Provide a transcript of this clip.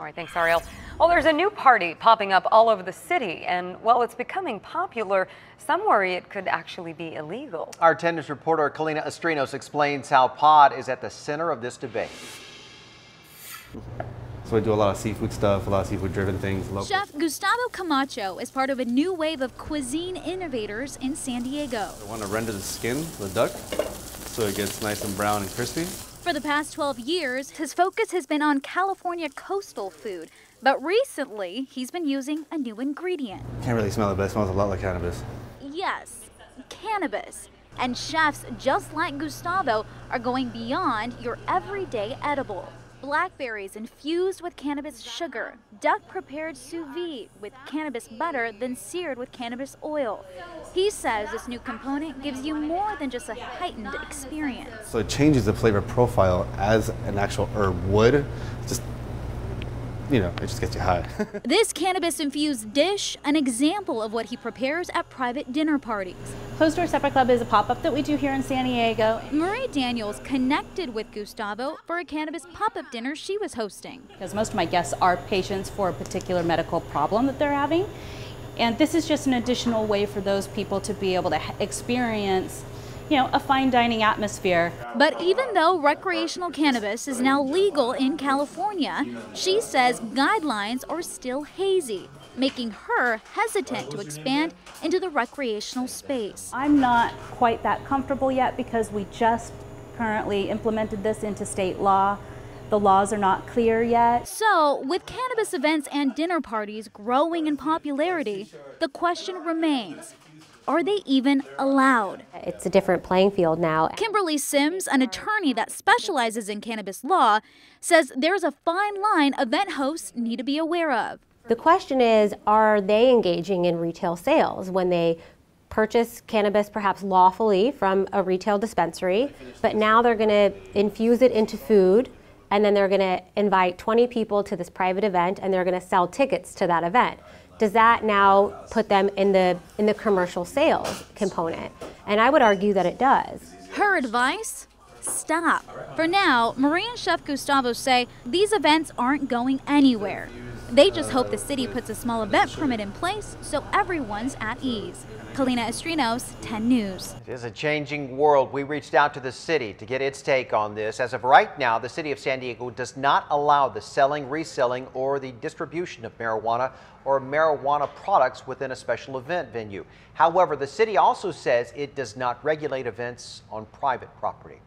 All right, thanks, Ariel. Well, there's a new party popping up all over the city, and while it's becoming popular, some worry it could actually be illegal. Our 10 News reporter Kalina Estrinos explains how pot is at the center of this debate. So we do a lot of seafood stuff, a lot of seafood-driven things. Local. Chef Gustavo Camacho is part of a new wave of cuisine innovators in San Diego. I want to render the skin of the duck so it gets nice and brown and crispy. For the past 12 years, his focus has been on California coastal food, but recently he's been using a new ingredient. Can't really smell it, but it smells a lot like cannabis. Yes, cannabis. And chefs just like Gustavo are going beyond your everyday edible. Blackberries infused with cannabis sugar, duck prepared sous vide with cannabis butter, then seared with cannabis oil. He says this new component gives you more than just a heightened experience. So it changes the flavor profile as an actual herb would. Just, it just gets you high. This cannabis-infused dish, an example of what he prepares at private dinner parties. Closed Door Supper Club is a pop-up that we do here in San Diego. Marie Daniels connected with Gustavo for a cannabis pop-up dinner she was hosting. Because most of my guests are patients for a particular medical problem that they're having. And this is just an additional way for those people to be able to experience a fine dining atmosphere. But even though recreational cannabis is now legal in California, she says guidelines are still hazy, making her hesitant to expand into the recreational space. I'm not quite that comfortable yet because we just currently implemented this into state law. The laws are not clear yet. So, with cannabis events and dinner parties growing in popularity, the question remains, are they even allowed? It's a different playing field now. Kimberly Sims, an attorney that specializes in cannabis law, says there's a fine line event hosts need to be aware of. The question is, are they engaging in retail sales when they purchase cannabis perhaps lawfully from a retail dispensary, but now they're going to infuse it into food, and then they're going to invite 20 people to this private event, and they're going to sell tickets to that event. Does that now put them in the commercial sales component? And I would argue that it does. Her advice? Stop. For now, Marie and Chef Gustavo say these events aren't going anywhere. They just hope the city puts a small event permit in place so everyone's at ease. Kalina Estrinos, 10 News. It is a changing world. We reached out to the city to get its take on this. As of right now, the city of San Diego does not allow the selling, reselling, or the distribution of marijuana or marijuana products within a special event venue. However, the city also says it does not regulate events on private property.